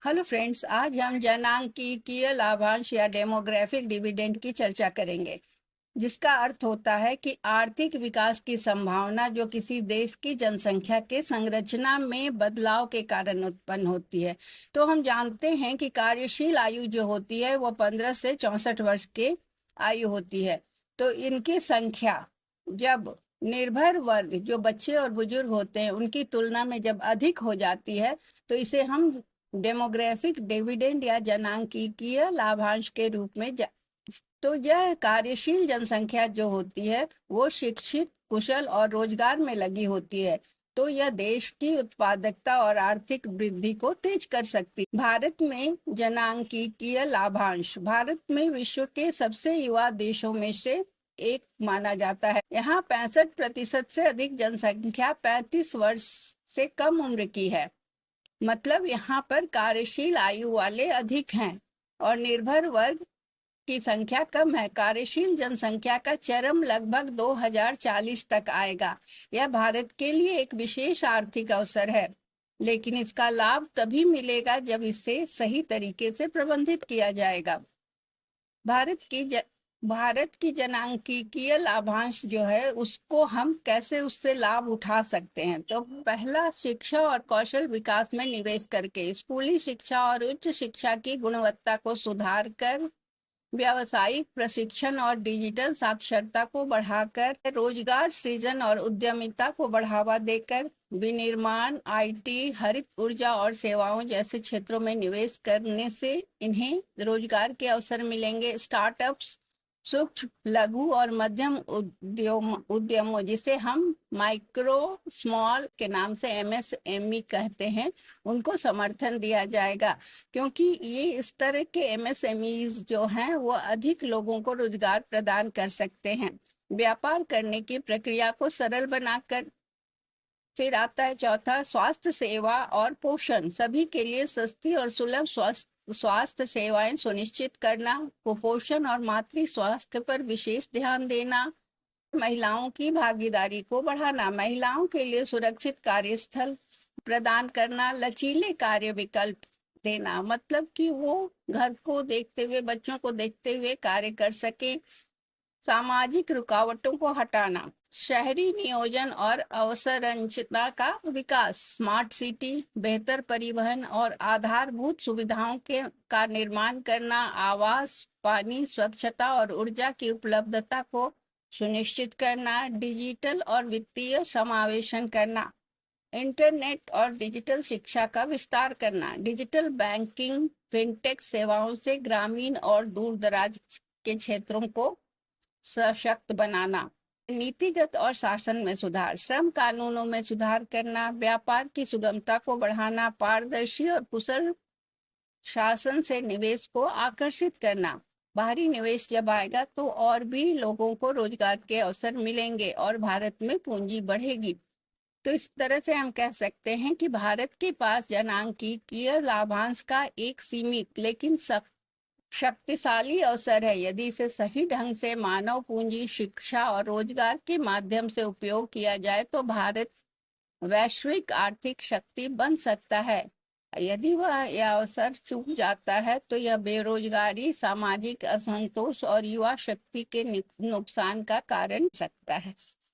Hello friends, आज हम जनांकीय लाभांश या डेमोग्राफिक डिविडेंड की चर्चा करेंगे, जिसका अर्थ होता है कि आर्थिक विकास की संभावना जो किसी देश की जनसंख्या के संरचना में बदलाव के कारण उत्पन्न होती है। तो हम जानते हैं कि कार्यशील आयु जो होती है वो 15 से 64 वर्ष के आयु होती है। तो इनकी संख्या जब निर्भर वर्ग जो बच्चे और बुजुर्ग होते हैं उनकी तुलना में जब अधिक हो जाती है तो इसे हम डेमोग्राफिक डिविडेंड या जनांकीय लाभांश के रूप में तो यह कार्यशील जनसंख्या जो होती है वो शिक्षित, कुशल और रोजगार में लगी होती है। तो यह देश की उत्पादकता और आर्थिक वृद्धि को तेज कर सकती है। भारत में जनांकीय लाभांश भारत में विश्व के सबसे युवा देशों में से एक माना जाता है। यहाँ 65% से अधिक जनसंख्या 35 वर्ष से कम उम्र की है। मतलब यहाँ पर कार्यशील आयु वाले अधिक हैं और निर्भर वर्ग की संख्या कम है। कार्यशील जनसंख्या का चरम लगभग 2040 तक आएगा। यह भारत के लिए एक विशेष आर्थिक अवसर है, लेकिन इसका लाभ तभी मिलेगा जब इसे सही तरीके से प्रबंधित किया जाएगा। भारत की जनांकीय लाभांश जो है उसको हम कैसे उससे लाभ उठा सकते हैं। तो पहला, शिक्षा और कौशल विकास में निवेश करके स्कूली शिक्षा और उच्च शिक्षा की गुणवत्ता को सुधार कर, व्यावसायिक प्रशिक्षण और डिजिटल साक्षरता को बढ़ाकर, रोजगार सृजन और उद्यमिता को बढ़ावा देकर, विनिर्माण, आईटी, हरित ऊर्जा और सेवाओं जैसे क्षेत्रों में निवेश करने से इन्हें रोजगार के अवसर मिलेंगे। स्टार्टअप्स, सूक्ष्म, लघु और मध्यम उद्यमों जिसे हम माइक्रो स्मॉल के नाम से एमएसएमई कहते हैं, उनको समर्थन दिया जाएगा, क्योंकि ये इस तरह के एमएसएमईज जो हैं वो अधिक लोगों को रोजगार प्रदान कर सकते हैं। व्यापार करने की प्रक्रिया को सरल बनाकर। फिर आता है चौथा, स्वास्थ्य सेवा और पोषण, सभी के लिए सस्ती और सुलभ स्वास्थ्य सेवाएं सुनिश्चित करना, कुपोषण और मातृ स्वास्थ्य पर विशेष ध्यान देना, महिलाओं की भागीदारी को बढ़ाना, महिलाओं के लिए सुरक्षित कार्यस्थल प्रदान करना, लचीले कार्य विकल्प देना, मतलब कि वो घर को देखते हुए, बच्चों को देखते हुए कार्य कर सकें, सामाजिक रुकावटों को हटाना, शहरी नियोजन और अवसंरचना का विकास, स्मार्ट सिटी, बेहतर परिवहन और आधारभूत सुविधाओं का निर्माण करना, आवास, पानी, स्वच्छता और ऊर्जा की उपलब्धता को सुनिश्चित करना, डिजिटल और वित्तीय समावेशन करना, इंटरनेट और डिजिटल शिक्षा का विस्तार करना, डिजिटल बैंकिंग, फिनटेक सेवाओं से ग्रामीण और दूर दराज के क्षेत्रों को सशक्त बनाना, नीतिगत और शासन में सुधार, श्रम कानूनों में सुधार करना, व्यापार की सुगमता को बढ़ाना, पारदर्शी और कुशल शासन से निवेश को आकर्षित करना। बाहरी निवेश जब आएगा तो और भी लोगों को रोजगार के अवसर मिलेंगे और भारत में पूंजी बढ़ेगी। तो इस तरह से हम कह सकते हैं कि भारत के पास जनांकीय लाभांश का एक सीमित लेकिन शक्तिशाली अवसर है। यदि इसे सही ढंग से मानव पूंजी, शिक्षा और रोजगार के माध्यम से उपयोग किया जाए तो भारत वैश्विक आर्थिक शक्ति बन सकता है। यदि वह यह अवसर चूक जाता है तो यह बेरोजगारी, सामाजिक असंतोष और युवा शक्ति के नुकसान का कारण सकता है।